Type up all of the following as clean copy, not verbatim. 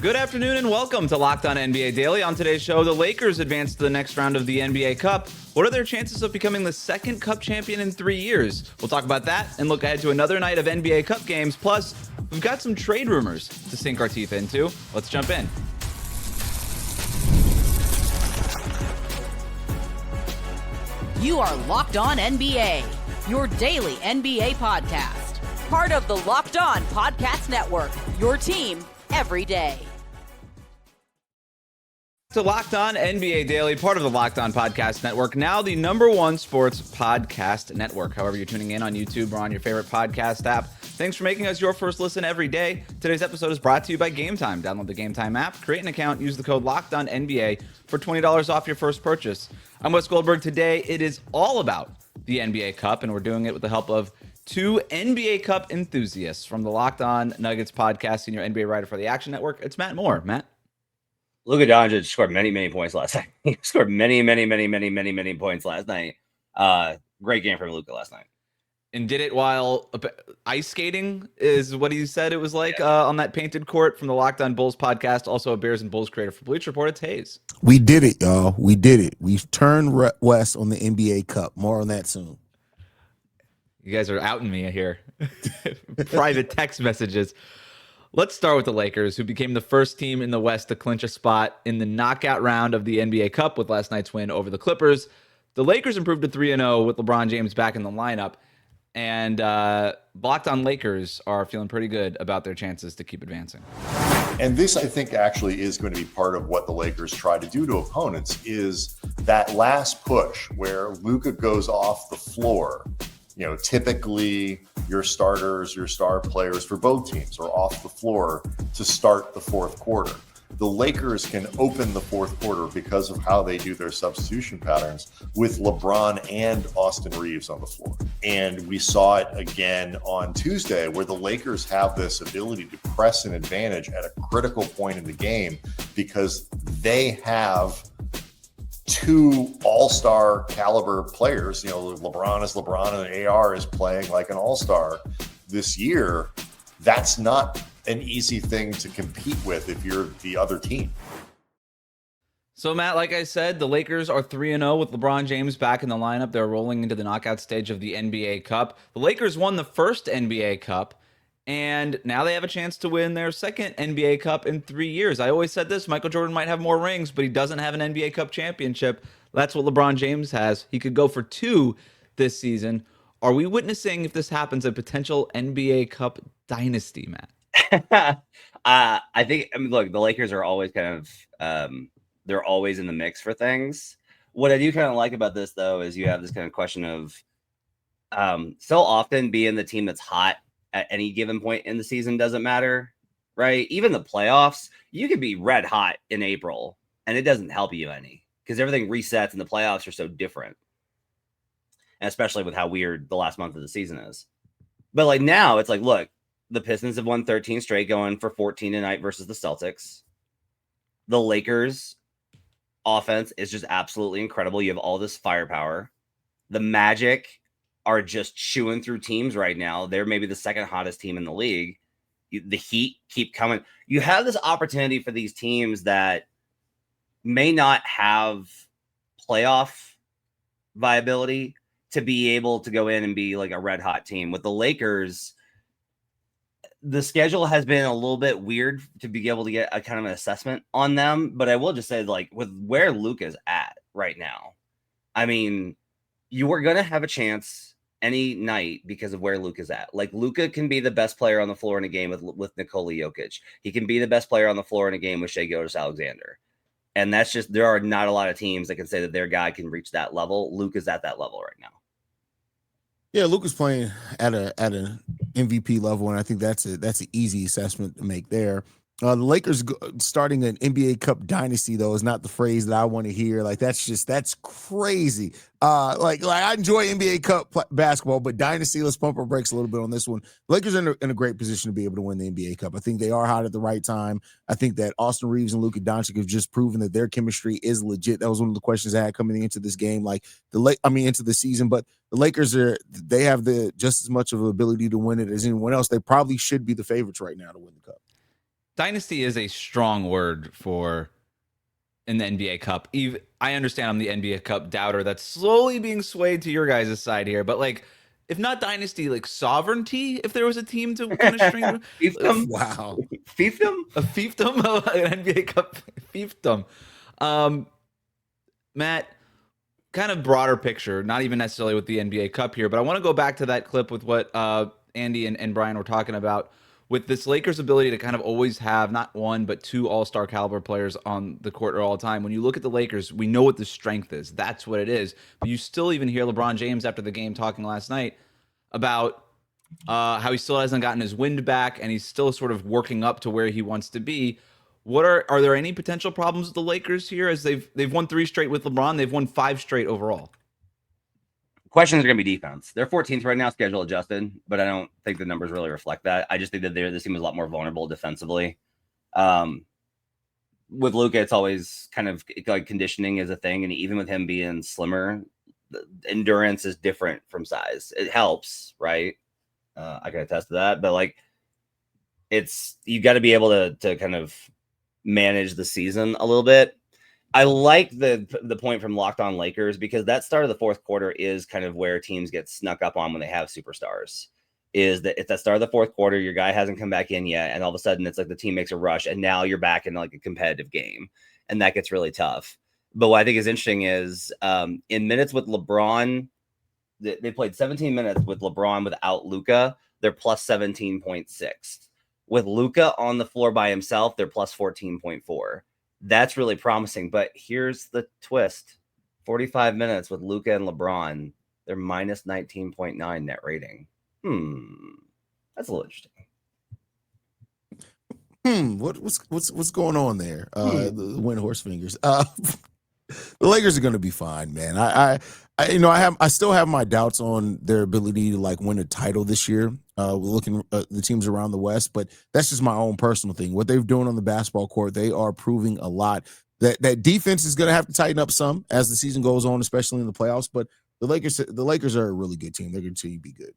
Good afternoon and welcome to Locked On NBA Daily. On today's show, the Lakers advance to the next round of the NBA Cup. What are their chances of becoming the second Cup champion in 3 years? We'll talk about that and look ahead to another night of NBA Cup games. Plus, we've got some trade rumors to sink our teeth into. Let's jump in. You are Locked On NBA, your daily NBA podcast. Part of the Locked On Podcast Network, your team every day. To Locked On NBA Daily, part of the Locked On Podcast Network, now the #1 sports podcast network. However you're tuning in on YouTube or on your favorite podcast app, thanks for making us your first listen every day. Today's episode is brought to you by Game Time. Download the Game Time app, create an account, use the code LOCKEDONNBA for $20 off your first purchase. I'm Wes Goldberg. Today, it is all about the NBA Cup, and we're doing it with the help of two NBA Cup enthusiasts from the Locked On Nuggets podcast, senior NBA writer for the Action Network. It's Matt Moore. Matt? Luka Doncic scored many points last night. He scored many points last night. Great game from Luka last night. And did it while ice skating is what he said it was like on that painted court from the Locked On Bulls podcast. Also a Bears and Bulls creator for Bleacher Report. It's Haize. We did it, y'all. We did it. We've turned west on the NBA Cup. More on that soon. You guys are outing me here. Private text messages. Let's start with the Lakers, who became the first team in the West to clinch a spot in the knockout round of the NBA Cup with last night's win over the Clippers. The Lakers improved to 3-0 with LeBron James back in the lineup. And Locked On Lakers are feeling pretty good about their chances to keep advancing. And this, I think, actually is going to be part of what the Lakers try to do to opponents is that last push where Luka goes off the floor. You know, typically your starters, your star players for both teams are off the floor to start the fourth quarter. The Lakers can open the fourth quarter because of how they do their substitution patterns with LeBron and Austin Reeves on the floor. And we saw it again on Tuesday where the Lakers have this ability to press an advantage at a critical point in the game because they have two all-star caliber players. You know, LeBron is LeBron and AR is playing like an all-star this year. That's not an easy thing to compete with if you're the other team. So, Matt, like I said, the Lakers are 3-0 with LeBron James back in the lineup. They're rolling into the knockout stage of the NBA Cup. The Lakers won the first NBA Cup, and now they have a chance to win their second NBA Cup in 3 years. I always said this, Michael Jordan might have more rings, but he doesn't have an NBA Cup championship. That's what LeBron James has. He could go for 2 this season. Are we witnessing, if this happens, a potential NBA Cup dynasty, Matt? I think, look, the Lakers are always kind of, they're always in the mix for things. What I do kind of like about this, though, is you have this kind of question of so often being the team that's hot at any given point in the season doesn't matter, right? Even the playoffs, you could be red hot in April and it doesn't help you any because everything resets and the playoffs are so different. And especially with how weird the last month of the season is. But like now it's like, look, the Pistons have won 13 straight going for 14 tonight versus the Celtics. The Lakers offense is just absolutely incredible. You have all this firepower. The Magic are just chewing through teams right now. They're maybe the second hottest team in the league. The Heat keep coming. You have this opportunity for these teams that may not have playoff viability to be able to go in and be like a red hot team. With the Lakers, the schedule has been a little bit weird to be able to get a kind of an assessment on them. But I will just say, like, with where Luka's at right now, I mean, you are going to have a chance any night because of where Luka's at. Like, Luka can be the best player on the floor in a game with Nikola Jokic. He can be the best player on the floor in a game with Shai Gilgeous-Alexander. And that's just, there are not a lot of teams that can say that their guy can reach that level. Luka's at that level right now. Yeah, Luka's playing at an MVP level, and I think that's an easy assessment to make there. The Lakers starting an NBA Cup dynasty, though, is not the phrase that I want to hear. Like, that's crazy. Like I enjoy NBA Cup basketball, but dynasty, let's pump our brakes a little bit on this one. Lakers are in a great position to be able to win the NBA Cup. I think they are hot at the right time. I think that Austin Reeves and Luka Doncic have just proven that their chemistry is legit. That was one of the questions I had coming into this game, into the season. But the Lakers they have just as much of an ability to win it as anyone else. They probably should be the favorites right now to win the cup. Dynasty is a strong word for in the NBA Cup. I understand I'm the NBA Cup doubter that's slowly being swayed to your guys' side here, but like, if not dynasty, like sovereignty, if there was a team to kind of string Fiefdom? Wow. Fiefdom? a fiefdom, an NBA Cup fiefdom. Matt, kind of broader picture, not even necessarily with the NBA Cup here, but I want to go back to that clip with what Andy and Brian were talking about with this Lakers ability to kind of always have not one, but two all-star caliber players on the court at all time. When you look at the Lakers, we know what the strength is. That's what it is. But you still even hear LeBron James after the game talking last night about how he still hasn't gotten his wind back and he's still sort of working up to where he wants to be. What are there any potential problems with the Lakers here as they've won 3 straight with LeBron? They've won 5 straight overall. Questions are going to be defense. They're 14th right now, schedule adjusted, but I don't think the numbers really reflect that. I just think that this team is a lot more vulnerable defensively. With Luka, it's always kind of like conditioning is a thing, and even with him being slimmer, the endurance is different from size. It helps, right? I can attest to that, but like, you got to be able to kind of manage the season a little bit. I like the point from Locked On Lakers because that start of the fourth quarter is kind of where teams get snuck up on when they have superstars. Is that it's that start of the fourth quarter, your guy hasn't come back in yet, and all of a sudden it's like the team makes a rush, and now you're back in like a competitive game, and that gets really tough. But what I think is interesting is in minutes with LeBron, they played 17 minutes with LeBron without Luka, they're plus 17.6. With Luka on the floor by himself, they're plus 14.4. That's really promising. But here's the twist. 45 minutes with Luka and LeBron, they're minus 19.9 net rating. That's a little interesting. What's going on there? The Windhorse fingers. The Lakers are going to be fine, man. I still have my doubts on their ability to like win a title this year. We're looking at the teams around the West, but that's just my own personal thing. What they're doing on the basketball court, they are proving a lot. That defense is going to have to tighten up some as the season goes on, especially in the playoffs. But the Lakers are a really good team. They're going to be good.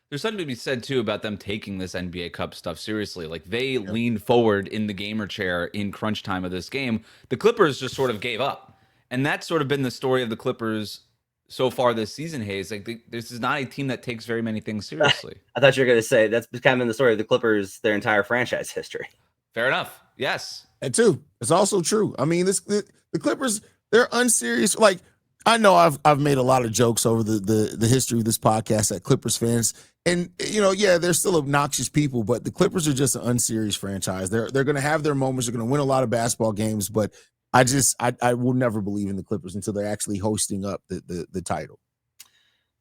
There's something to be said too about them taking this NBA Cup stuff seriously. Like they leaned forward in the gamer chair in crunch time of this game. The Clippers just sort of gave up, and that's sort of been the story of the Clippers so far this season. Haize, like this is not a team that takes very many things seriously. I thought you were going to say that's kind of been the story of the Clippers their entire franchise history. Fair enough. Yes, and too, it's also true. I mean, the Clippers, they're unserious. Like I know I've made a lot of jokes over the history of this podcast at Clippers fans. And, they're still obnoxious people, but the Clippers are just an unserious franchise. They're going to have their moments. They're going to win a lot of basketball games, but I will never believe in the Clippers until they're actually hosting up the title.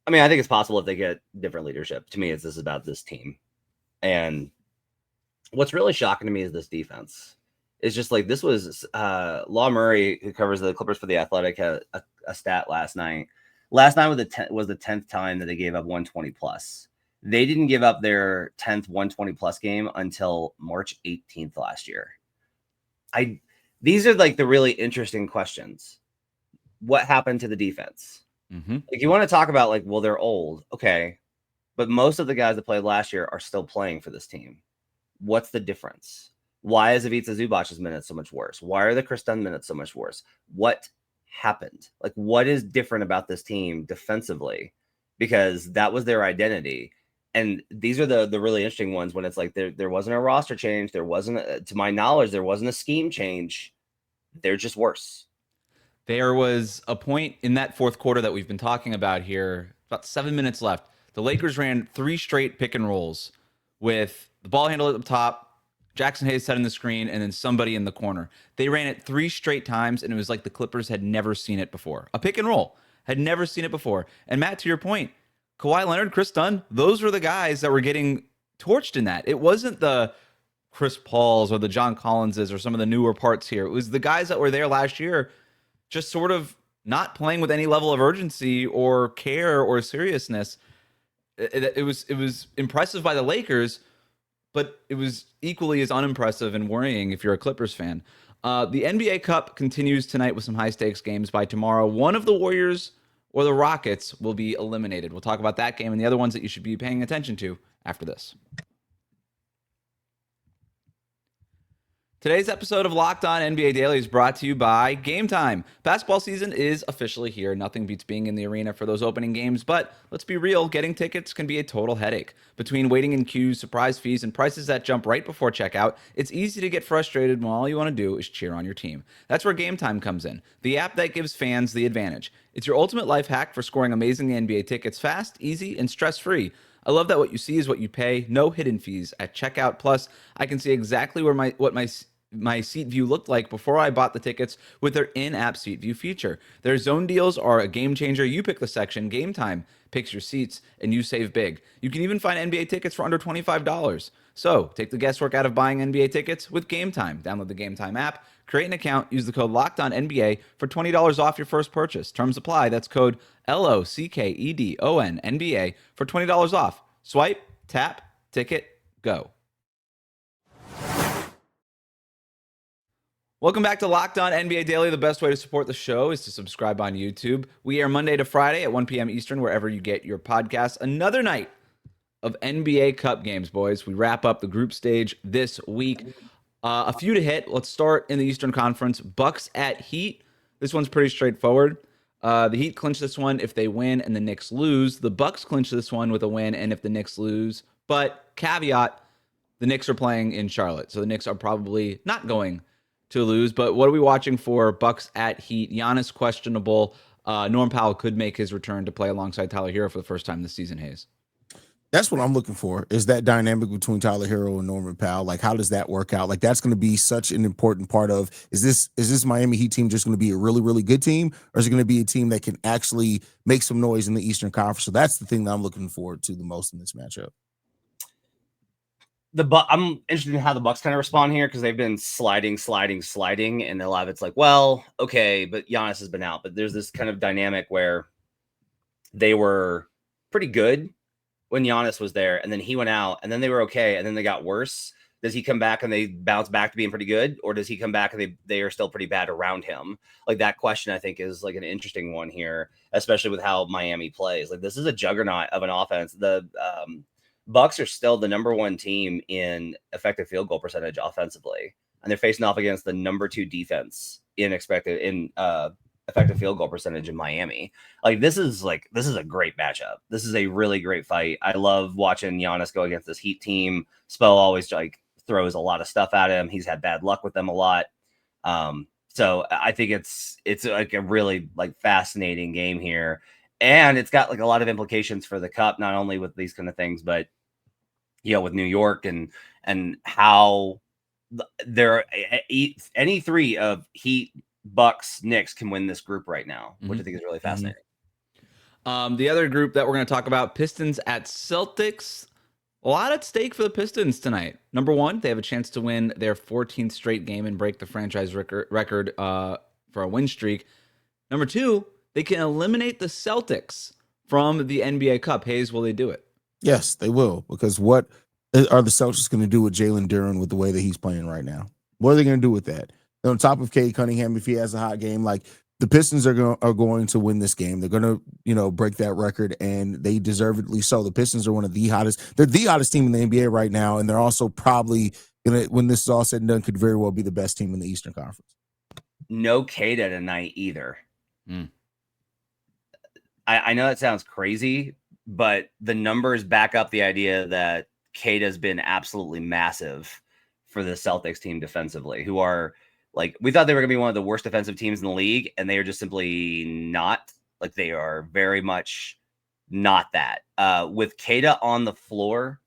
I mean, I think it's possible if they get different leadership. To me, this is about this team. And what's really shocking to me is this defense. It's just like this was Law Murray, who covers the Clippers for The Athletic, had a stat last night. Last night was the 10th time that they gave up 120 plus. They didn't give up their 10th 120 plus game until March 18th last year. These are like the really interesting questions. What happened to the defense? Mm-hmm. Like you want to talk about like, well, they're old. Okay. But most of the guys that played last year are still playing for this team. What's the difference? Why is Ivica Zubac's minutes so much worse? Why are the Chris Dunn minutes so much worse? What happened? Like, what is different about this team defensively? Because that was their identity. And these are the really interesting ones when it's like there wasn't a roster change. There wasn't, to my knowledge, there wasn't a scheme change. They're just worse. There was a point in that fourth quarter that we've been talking about here, about 7 minutes left. The Lakers ran 3 straight pick and rolls with the ball handle at the top, Jackson Hayes setting the screen, and then somebody in the corner. They ran it 3 straight times, and it was like the Clippers had never seen it before. A pick and roll. Had never seen it before. And Matt, to your point, Kawhi Leonard, Chris Dunn, those were the guys that were getting torched in that. It wasn't the Chris Pauls or the John Collinses or some of the newer parts here. It was the guys that were there last year just sort of not playing with any level of urgency or care or seriousness. It was impressive by the Lakers, but it was equally as unimpressive and worrying if you're a Clippers fan. The NBA Cup continues tonight with some high-stakes games. By tomorrow, one of the Warriors or the Rockets will be eliminated. We'll talk about that game and the other ones that you should be paying attention to after this. Today's episode of Locked On NBA Daily is brought to you by Game Time. Basketball season is officially here. Nothing beats being in the arena for those opening games, but let's be real, getting tickets can be a total headache. Between waiting in queues, surprise fees, and prices that jump right before checkout, it's easy to get frustrated when all you want to do is cheer on your team. That's where Game Time comes in, the app that gives fans the advantage. It's your ultimate life hack for scoring amazing NBA tickets fast, easy, and stress-free. I love that what you see is what you pay, no hidden fees at checkout. Plus, I can see exactly where my seat view looked like before I bought the tickets with their in-app seat view feature. Their zone deals are a game changer. You pick the section, Game Time picks your seats, and you save big. You can even find NBA tickets for under $25. So take the guesswork out of buying NBA tickets with Game Time. Download the Game Time app, create an account, use the code LOCKEDONNBA for $20 off your first purchase. Terms apply. That's code LOCKEDONNBA for $20 off. Swipe, tap, ticket, go. Welcome back to Locked On NBA Daily. The best way to support the show is to subscribe on YouTube. We air Monday to Friday at 1 p.m. Eastern, wherever you get your podcasts. Another night of NBA Cup games, boys. We wrap up the group stage this week. A few to hit. Let's start in the Eastern Conference. Bucks at Heat. This one's pretty straightforward. The Heat clinch this one if they win and the Knicks lose. The Bucks clinch this one with a win and if the Knicks lose. But caveat, the Knicks are playing in Charlotte, so the Knicks are probably not going to lose. But what are we watching for? Bucks at Heat. Giannis questionable. Norm Powell could make his return to play alongside Tyler Hero for the first time this season, Haize. That's what I'm looking for, is that dynamic between Tyler Hero and Norman Powell. Like, how does that work out? Like, that's going to be such an important part of, is this Miami Heat team just going to be a really, really good team, or is it going to be a team that can actually make some noise in the Eastern Conference? So that's the thing that I'm looking forward to the most in this matchup. I'm interested in how the Bucks kind of respond here, because they've been sliding, and a lot of it's like, well, okay, but Giannis has been out. But there's this kind of dynamic where they were pretty good when Giannis was there, and then he went out, and then they were okay, and then they got worse. Does he come back and they bounce back to being pretty good, or does he come back and they are still pretty bad around him? Like, that question, I think, is like an interesting one here, especially with how Miami plays. Like, this is a juggernaut of an offense. The Bucks are still the number one team in effective field goal percentage offensively, and they're facing off against the number 2 defense in effective field goal percentage in Miami. Like, this is a great matchup. This is a really great fight. I love watching Giannis go against this Heat team. Spell always like throws a lot of stuff at him. He's had bad luck with them a lot. So I think it's like a really like fascinating game here. And it's got like a lot of implications for the Cup, not only with these kind of things, but with New York and how there any three of Heat, Bucks, Knicks can win this group right now, which I think is really fascinating. The other group that we're going to talk about, Pistons at Celtics. A lot at stake for the Pistons tonight. Number one, they have a chance to win their 14th straight game and break the franchise record for a win streak. Number two, they can eliminate the Celtics from the NBA Cup. Haize, will they do it? Yes, they will, because what are the Celtics going to do with Jalen Duren with the way that he's playing right now? What are they going to do with that? And on top of Cade Cunningham, if he has a hot game, like, the Pistons are going to win this game. They're going to, break that record, and they deservedly so. The Pistons are one of the hottest. They're the hottest team in the NBA right now, and they're also probably going to, when this is all said and done, could very well be the best team in the Eastern Conference. No Cade tonight either. I know that sounds crazy, but the numbers back up the idea that Cade has been absolutely massive for the Celtics team defensively, who are, like, we thought they were going to be one of the worst defensive teams in the league, and they are just simply not. Like, they are very much not that. With Keita on the floor,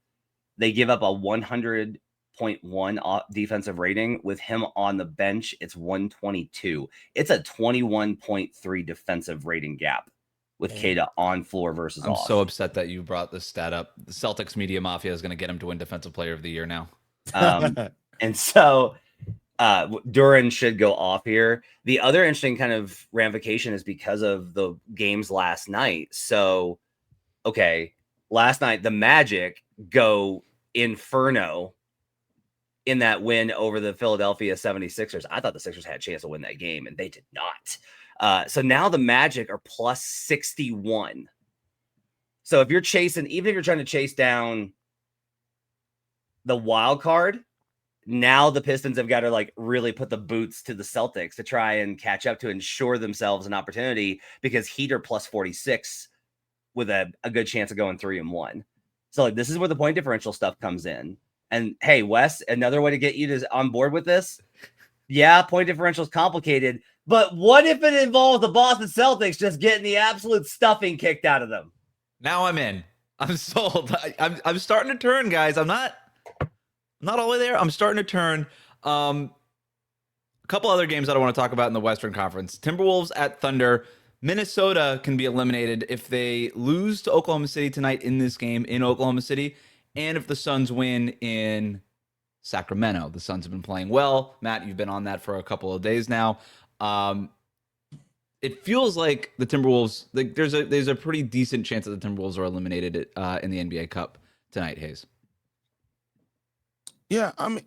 they give up a 100.1 defensive rating. With him on the bench, it's 122. It's a 21.3 defensive rating gap with Keita on floor versus off. I'm so upset that you brought this stat up. The Celtics media mafia is going to get him to win Defensive Player of the Year now. And so Duren should go off here. The other interesting kind of ramification is because of the games last night. So, okay, last night the Magic go inferno in that win over the Philadelphia 76ers. I thought the Sixers had a chance to win that game, and they did not. So now the Magic are plus 61. So if you're chasing, even if you're trying to chase down the wild card, now the Pistons have got to like really put the boots to the Celtics to try and catch up to ensure themselves an opportunity, because Heat are plus 46 with a good chance of going 3-1. So like, this is where the point differential stuff comes in. And hey, Wes, another way to get you to on board with this. Yeah, point differential is complicated, but what if it involves the Boston Celtics just getting the absolute stuffing kicked out of them? Now I'm in. I'm sold. I'm starting to turn, guys. I'm not all the way there. I'm starting to turn. A couple other games that I want to talk about in the Western Conference. Timberwolves at Thunder. Minnesota can be eliminated if they lose to Oklahoma City tonight in this game in Oklahoma City, and if the Suns win in Sacramento. The Suns have been playing well. Matt, you've been on that for a couple of days now. It feels like the Timberwolves, like there's a pretty decent chance that the Timberwolves are eliminated in the NBA Cup tonight, Haize. Yeah, I mean,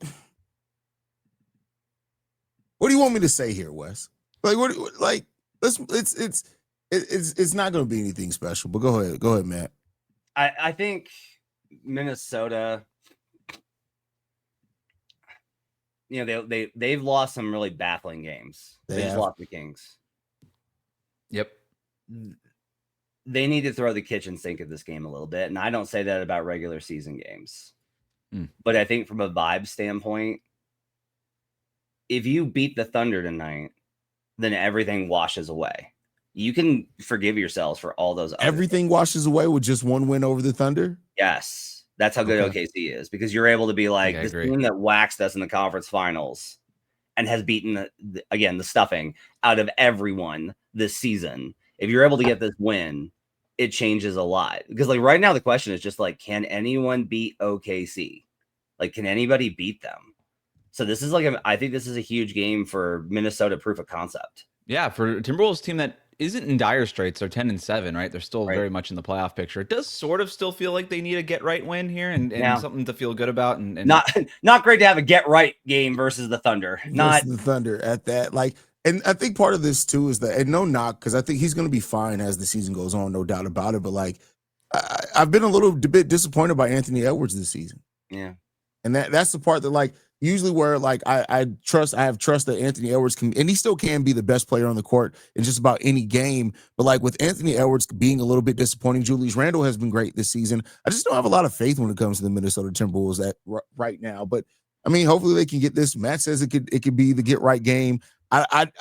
what do you want me to say here, Wes? Like, it's not going to be anything special. But go ahead, Matt. I think Minnesota, you know, they've lost some really baffling games. They just lost the Kings. Yep. They need to throw the kitchen sink at this game a little bit. And I don't say that about regular season games. But I think from a vibe standpoint, if you beat the Thunder tonight, then everything washes away. You can forgive yourselves for all those. Everything washes away with just one win over the Thunder? Yes. That's how good OKC is, because you're able to be like, this team that waxed us in the conference finals and has beaten, the stuffing out of everyone this season. If you're able to get this win, it changes a lot. Because like right now, the question is just like, can anyone beat OKC? Like, can anybody beat them? So this is like, I think this is a huge game for Minnesota proof of concept. Yeah, for a Timberwolves team that isn't in dire straits. They're 10-7, right? They're still very much in the playoff picture. It does sort of still feel like they need a get right win here and something to feel good about. And not great to have a get right game versus the Thunder. Not the Thunder at that. Like, and I think part of this too is that, and no knock, because I think he's going to be fine as the season goes on, no doubt about it. But like, I've been a little bit disappointed by Anthony Edwards this season. Yeah. And that's the part that like usually where like I have trust that Anthony Edwards can, and he still can be the best player on the court in just about any game. But like with Anthony Edwards being a little bit disappointing, Julius Randle has been great this season. I just don't have a lot of faith when it comes to the Minnesota Timberwolves right now. But I mean, hopefully they can get this. Matt says it could be the get right game. I'd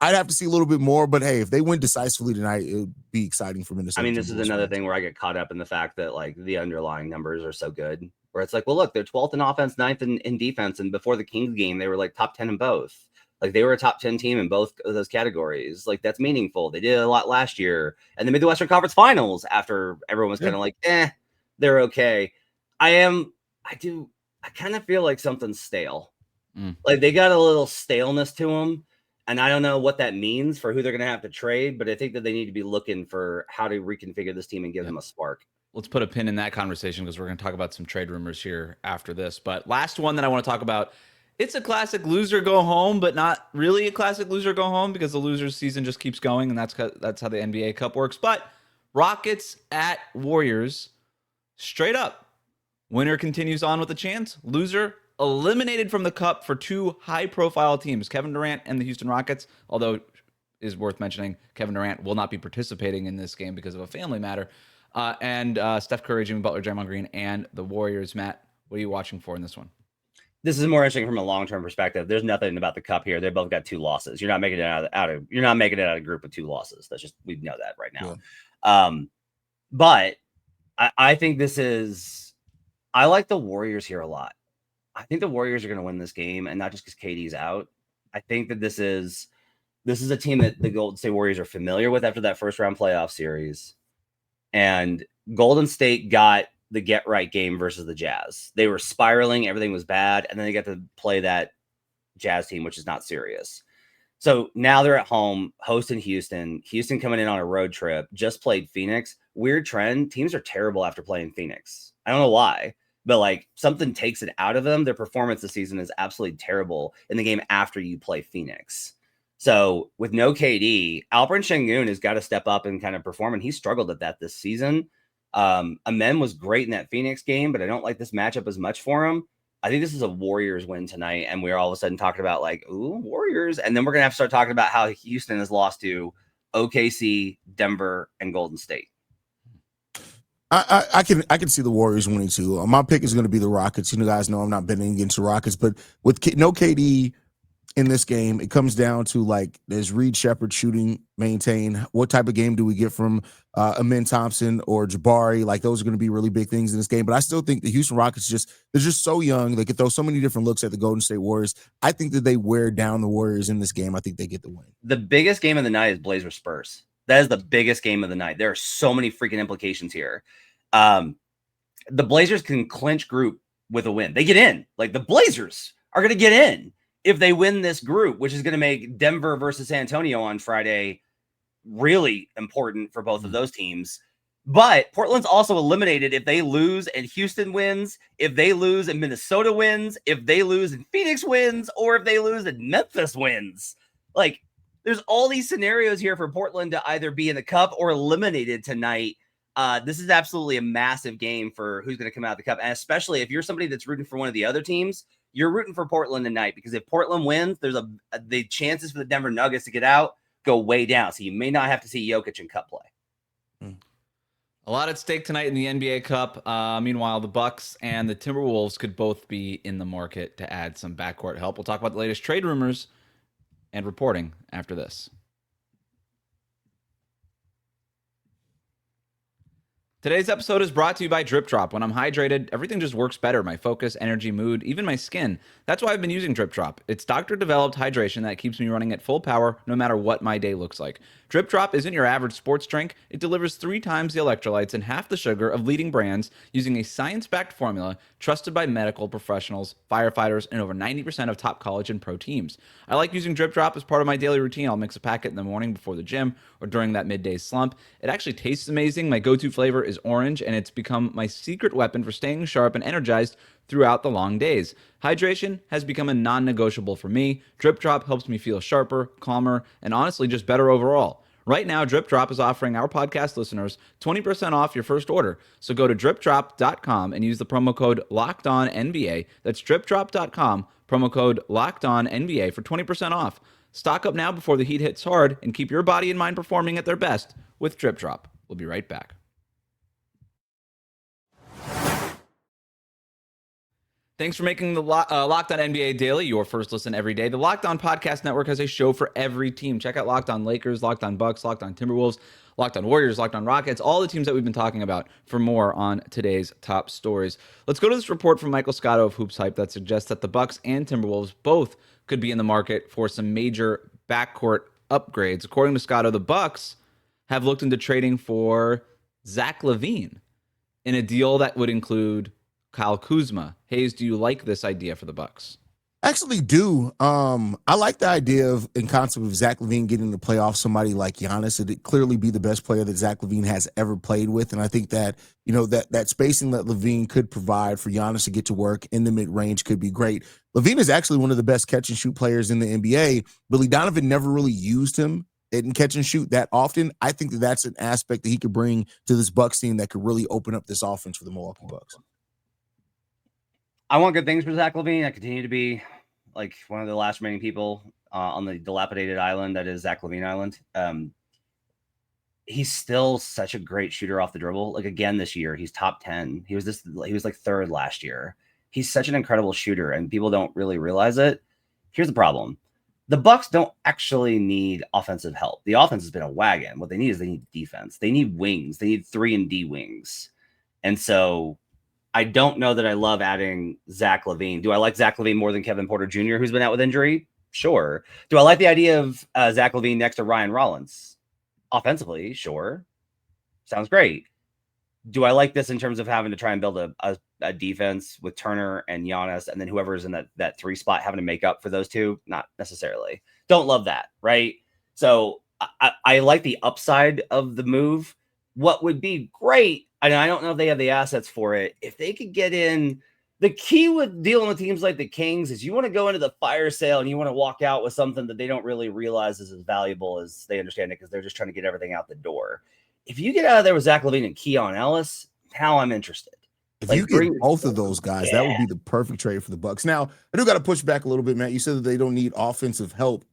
have to see a little bit more, but hey, if they win decisively tonight, it would be exciting for Minnesota. I mean, this is another thing where I get caught up in the fact that like the underlying numbers are so good. Where it's like, well, look, they're 12th in offense, 9th in defense. And before the Kings game, they were like top 10 in both. Like they were a top 10 team in both of those categories. Like that's meaningful. They did a lot last year. And they made the Western Conference Finals after everyone was kind of like, they're okay. I kind of feel like something's stale. Like they got a little staleness to them. And I don't know what that means for who they're going to have to trade, but I think that they need to be looking for how to reconfigure this team and give them a spark. Let's put a pin in that conversation because we're going to talk about some trade rumors here after this. But last one that I want to talk about, it's a classic loser go home, but not really a classic loser go home because the loser's season just keeps going, and that's how the NBA Cup works. But Rockets at Warriors, straight up. Winner continues on with a chance. Loser eliminated from the Cup for two high-profile teams, Kevin Durant and the Houston Rockets, although it is worth mentioning Kevin Durant will not be participating in this game because of a family matter. And Steph Curry, Jimmy Butler, Draymond Green, and the Warriors. Matt, what are you watching for in this one? This is more interesting from a long-term perspective. There's nothing about the Cup here. They both got 2 losses. You're not making it out of a group with 2 losses. That's just, we know that right now. Yeah. But I think I like the Warriors here a lot. I think the Warriors are going to win this game, and not just because KD's out. I think that this is a team that the Golden State Warriors are familiar with after that first round playoff series. And Golden State got the get right game versus the Jazz. They were spiraling. Everything was bad. And then they got to play that Jazz team, which is not serious. So now they're at home hosting Houston. Houston coming in on a road trip, just played Phoenix. Weird trend. Teams are terrible after playing Phoenix. I don't know why, but like something takes it out of them. Their performance this season is absolutely terrible in the game after you play Phoenix. So with no KD, Alperen Sengun has got to step up and kind of perform, and he struggled at that this season. Amen was great in that Phoenix game, but I don't like this matchup as much for him. I think this is a Warriors win tonight, and we're all of a sudden talking about like, ooh, Warriors, and then we're gonna have to start talking about how Houston has lost to OKC, Denver, and Golden State. I can see the Warriors winning too. My pick is going to be the Rockets. You guys know I'm not betting against the Rockets, but with no KD in this game, it comes down to like, does Reed Shepherd shooting maintain? What type of game do we get from Amin Thompson or Jabari? Like, those are going to be really big things in this game. But I still think the Houston Rockets they're just so young. They could throw so many different looks at the Golden State Warriors. I think that they wear down the Warriors in this game. I think they get the win. The biggest game of the night is Blazers Spurs. That is the biggest game of the night. There are so many freaking implications here. The Blazers can clinch group with a win. They get in. Like, the Blazers are going to get in if they win this group, which is going to make Denver versus San Antonio on Friday really important for both of those teams. But Portland's also eliminated if they lose and Houston wins, if they lose and Minnesota wins, if they lose and Phoenix wins, or if they lose and Memphis wins. Like, there's all these scenarios here for Portland to either be in the cup or eliminated tonight. This is absolutely a massive game for who's going to come out of the cup. And especially if you're somebody that's rooting for one of the other teams, you're rooting for Portland tonight, because if Portland wins, there's the chances for the Denver Nuggets to get out go way down. So you may not have to see Jokic in cup play. A lot at stake tonight in the NBA Cup. Meanwhile, the Bucks and the Timberwolves could both be in the market to add some backcourt help. We'll talk about the latest trade rumors and reporting after this. Today's episode is brought to you by Drip Drop. When I'm hydrated, everything just works better. My focus, energy, mood, even my skin. That's why I've been using Drip Drop. It's doctor-developed hydration that keeps me running at full power no matter what my day looks like. Drip Drop isn't your average sports drink. It delivers 3 times the electrolytes and half the sugar of leading brands using a science-backed formula trusted by medical professionals, firefighters, and over 90% of top college and pro teams. I like using Drip Drop as part of my daily routine. I'll mix a packet in the morning before the gym or during that midday slump. It actually tastes amazing. My go-to flavor is orange, and it's become my secret weapon for staying sharp and energized throughout the long days. Hydration has become a non-negotiable for me. Drip Drop helps me feel sharper, calmer, and honestly just better overall. Right now, Drip Drop is offering our podcast listeners 20% off your first order. So go to dripdrop.com and use the promo code LOCKEDONNBA. That's dripdrop.com, promo code LOCKEDONNBA for 20% off. Stock up now before the heat hits hard and keep your body and mind performing at their best with Drip Drop. We'll be right back. Thanks for making the Locked On NBA Daily your first listen every day. The Locked On Podcast Network has a show for every team. Check out Locked On Lakers, Locked On Bucks, Locked On Timberwolves, Locked On Warriors, Locked On Rockets, all the teams that we've been talking about for more on today's top stories. Let's go to this report from Michael Scotto of Hoops Hype that suggests that the Bucks and Timberwolves both could be in the market for some major backcourt upgrades. According to Scotto, the Bucks have looked into trading for Zach LaVine in a deal that would include Kyle Kuzma. Haize, do you like this idea for the Bucks? Actually do. I like the idea of in concept of Zach LaVine getting to play off somebody like Giannis. It'd clearly be the best player that Zach LaVine has ever played with. And I think that, that spacing that LaVine could provide for Giannis to get to work in the mid-range could be great. LaVine is actually one of the best catch and shoot players in the NBA. Billy Donovan never really used him in catch and shoot that often. I think that that's an aspect that he could bring to this Bucks team that could really open up this offense for the Milwaukee Bucks. I want good things for Zach LaVine. I continue to be like one of the last remaining people on the dilapidated island that is Zach LaVine Island. He's still such a great shooter off the dribble. Like, again, this year, he's top 10. He was like third last year. He's such an incredible shooter, and people don't really realize it. Here's the problem. The Bucks don't actually need offensive help. The offense has been a wagon. What they need is they need defense. They need wings. They need 3-and-D wings. And so I don't know that I love adding Zach LaVine. Do I like Zach LaVine more than Kevin Porter Jr., who's been out with injury? Sure. Do I like the idea of Zach LaVine next to Ryan Rollins? Offensively, sure. Sounds great. Do I like this in terms of having to try and build a defense with Turner and Giannis, and then whoever's in that 3 spot having to make up for those two? Not necessarily. Don't love that, right? So I like the upside of the move. What would be great, and I don't know if they have the assets for it, if they could get in. The key with dealing with teams like the Kings is you want to go into the fire sale and you want to walk out with something that they don't really realize is as valuable as they understand it, because they're just trying to get everything out the door. If you get out of there with Zach LaVine and Keon Ellis, now I'm interested. If Like, you get both of those guys, that would be the perfect trade for the Bucks. Now, I do got to push back a little bit, Matt. You said that they don't need offensive help.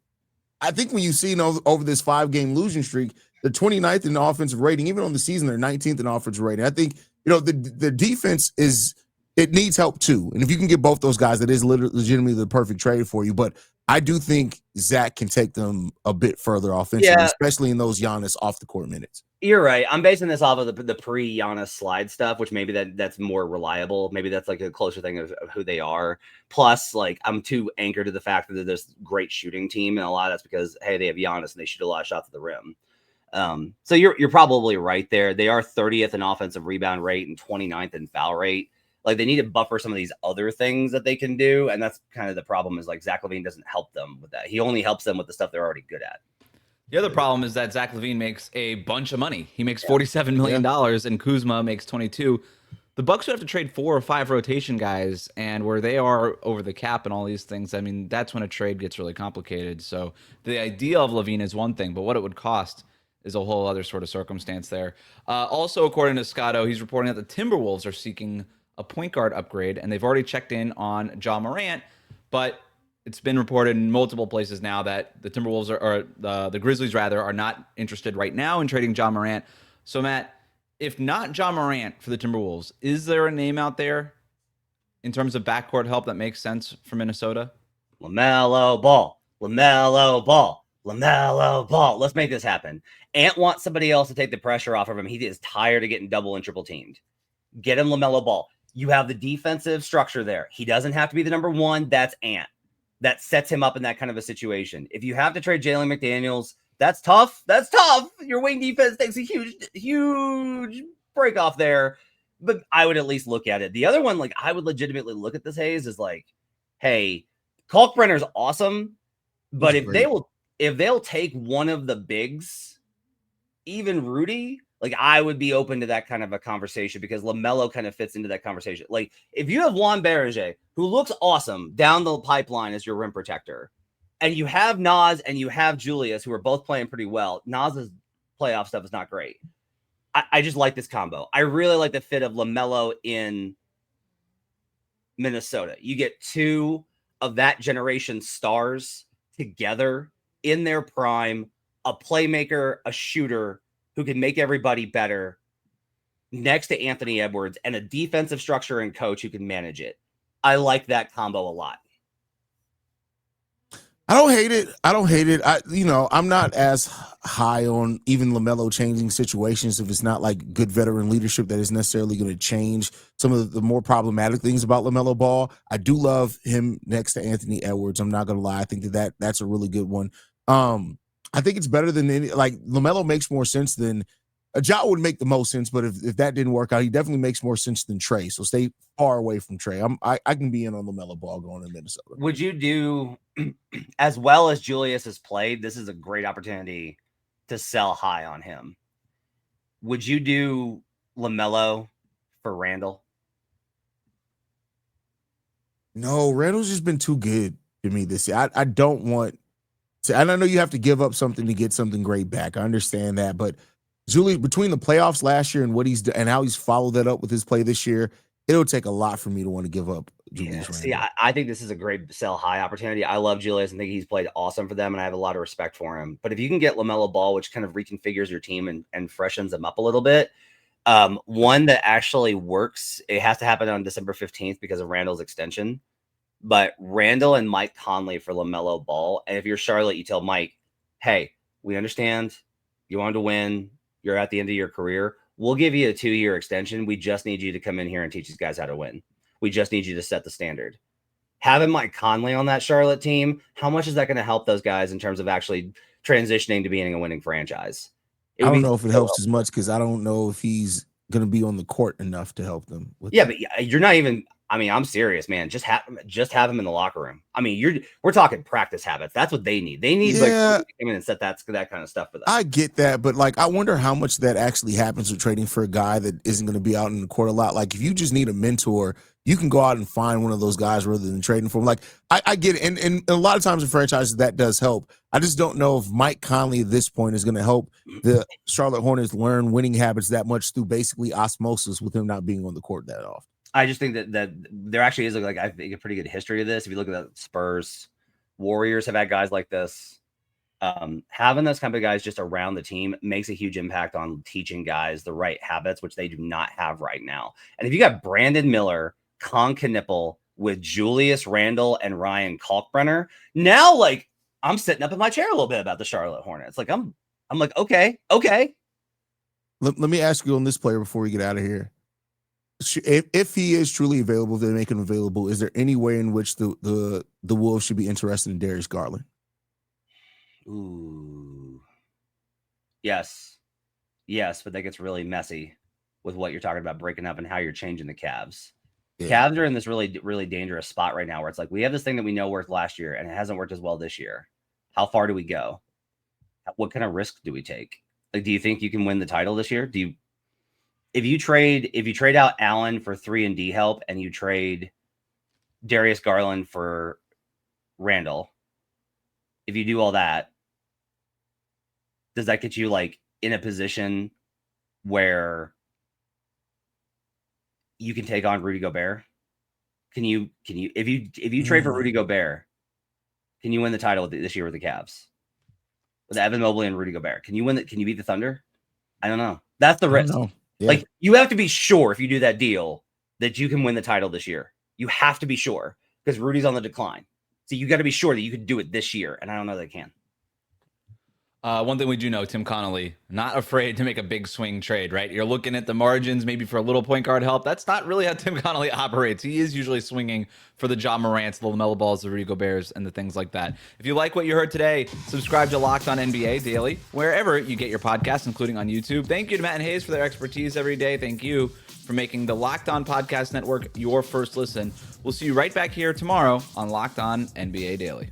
I think when you've seen over this 5-game losing streak, they're 29th in offensive rating. Even on the season, they're 19th in offensive rating. I think, the defense it needs help too. And if you can get both those guys, that is legitimately the perfect trade for you. But I do think Zach can take them a bit further offensively, especially in those Giannis off the court minutes. You're right. I'm basing this off of the pre-Giannis slide stuff, which maybe that's more reliable. Maybe that's like a closer thing of who they are. Plus, like, I'm too anchored to the fact that they're this great shooting team, and a lot of that's because, hey, they have Giannis and they shoot a lot of shots at the rim. So you're probably right there. They are 30th in offensive rebound rate and 29th in foul rate. Like, they need to buffer some of these other things that they can do, and that's kind of the problem. Is like Zach LaVine doesn't help them with that. He only helps them with the stuff they're already good at. The other problem is that Zach LaVine makes a bunch of money. He makes $47 million, and Kuzma makes 22. The Bucks would have to trade 4 or 5 rotation guys, and where they are over the cap and all these things, I mean, that's when a trade gets really complicated. So the idea of LaVine is one thing, but what it would cost is a whole other sort of circumstance there. Also, according to Scotto, he's reporting that the Timberwolves are seeking a point guard upgrade, and they've already checked in on Ja Morant, but it's been reported in multiple places now that the Timberwolves or the Grizzlies rather are not interested right now in trading Ja Morant. So Matt, if not Ja Morant for the Timberwolves, is there a name out there in terms of backcourt help that makes sense for Minnesota? LaMelo Ball, LaMelo Ball, LaMelo Ball. Let's make this happen. Ant wants somebody else to take the pressure off of him. He is tired of getting double and triple teamed. Get him LaMelo Ball. You have the defensive structure there. He doesn't have to be the number one. That's Ant. That sets him up in that kind of a situation. If you have to trade Jalen McDaniels, that's tough. That's tough. Your wing defense takes a huge break off there. But I would at least look at it. The other one, like, I would legitimately look at this, Haize, is like, hey, Kalkbrenner's awesome, but if they'll take one of the bigs, even Rudy, like, I would be open to that kind of a conversation because LaMelo kind of fits into that conversation. Like, if you have Juan Berger, who looks awesome down the pipeline as your rim protector, and you have Nas and you have Julius, who are both playing pretty well. Nas's playoff stuff is not great. I just like this combo. I really like the fit of LaMelo in Minnesota. You get 2 of that generation stars together in their prime, a playmaker, a shooter, who can make everybody better next to Anthony Edwards, and a defensive structure and coach who can manage it. I like that combo a lot. I don't hate it. I'm not as high on even LaMelo changing situations if it's not like good veteran leadership that is necessarily going to change some of the more problematic things about LaMelo Ball. I do love him next to Anthony Edwards. I'm not going to lie. I think that's a really good one. I think it's better than LaMelo makes more sense than Ja would make the most sense, but if that didn't work out, he definitely makes more sense than Trey. So stay far away from Trey. I can be in on LaMelo Ball going to Minnesota. Would you do, as well as Julius has played, this is a great opportunity to sell high on him. Would you do LaMelo for Randall? No, Randall's just been too good to me this year. I don't want to, and I know you have to give up something to get something great back. I understand that, but Julie, between the playoffs last year and what he's done and how he's followed that up with his play this year, it'll take a lot for me to want to give up Julius Randle. See, I think this is a great sell high opportunity. I love Julius and think he's played awesome for them, and I have a lot of respect for him. But if you can get LaMelo Ball, which kind of reconfigures your team and freshens them up a little bit, one that actually works, it has to happen on December 15th because of Randall's extension. But Randall and Mike Conley for LaMelo Ball. And if you're Charlotte, you tell Mike, hey, we understand you wanted to win. You're at the end of your career. We'll give you a 2-year extension. We just need you to come in here and teach these guys how to win. We just need you to set the standard. Having Mike Conley on that Charlotte team, how much is that going to help those guys in terms of actually transitioning to being a winning franchise? I don't know if it helps as much because I don't know if he's going to be on the court enough to help them. But you're not even. I mean, I'm serious, man. Just have him in the locker room. I mean, we're talking practice habits. That's what they need. They need like to come in and set that kind of stuff for them. I get that, but like I wonder how much that actually happens with trading for a guy that isn't going to be out in the court a lot. Like if you just need a mentor, you can go out and find one of those guys rather than trading for him. Like I get it, and a lot of times in franchises that does help. I just don't know if Mike Conley at this point is going to help the Charlotte Hornets learn winning habits that much through basically osmosis with him not being on the court that often. I just think that there actually is like I think a pretty good history of this. If you look at the Spurs, Warriors have had guys like this. Having those kind of guys just around the team makes a huge impact on teaching guys the right habits, which they do not have right now. And if you got Brandon Miller, Con Knipple with Julius Randle and Ryan Kalkbrenner, now like I'm sitting up in my chair a little bit about the Charlotte Hornets. Like I'm like, okay. Let me ask you on this player before we get out of here. If he is truly available, if they make him available, is there any way in which the Wolves should be interested in Darius Garland? Ooh. Yes, but that gets really messy with what you're talking about breaking up and how you're changing the Cavs. Yeah. Cavs are in this really, really dangerous spot right now where it's like we have this thing that we know worked last year and it hasn't worked as well this year. How far do we go? What kind of risk do we take? Like, do you think you can win the title this year? If you trade out Allen for 3-and-D help and you trade Darius Garland for Randall, if you do all that, does that get you like in a position where you can take on Rudy Gobert? Can you if you trade for Rudy Gobert, can you win the title this year with the Cavs? With Evan Mobley and Rudy Gobert. Can you win it? Can you beat the Thunder? I don't know. That's the risk. Yeah. Like you have to be sure if you do that deal that you can win the title this year. You have to be sure because Rudy's on the decline. So you got to be sure that you could do it this year. And I don't know that they can. One thing we do know, Tim Connolly, not afraid to make a big swing trade, right? You're looking at the margins, maybe for a little point guard help. That's not really how Tim Connolly operates. He is usually swinging for the Ja Morants, the LaMelo Balls, the Rudy Goberts, and the things like that. If you like what you heard today, subscribe to Locked On NBA Daily, wherever you get your podcasts, including on YouTube. Thank you to Matt and Haize for their expertise every day. Thank you for making the Locked On Podcast Network your first listen. We'll see you right back here tomorrow on Locked On NBA Daily.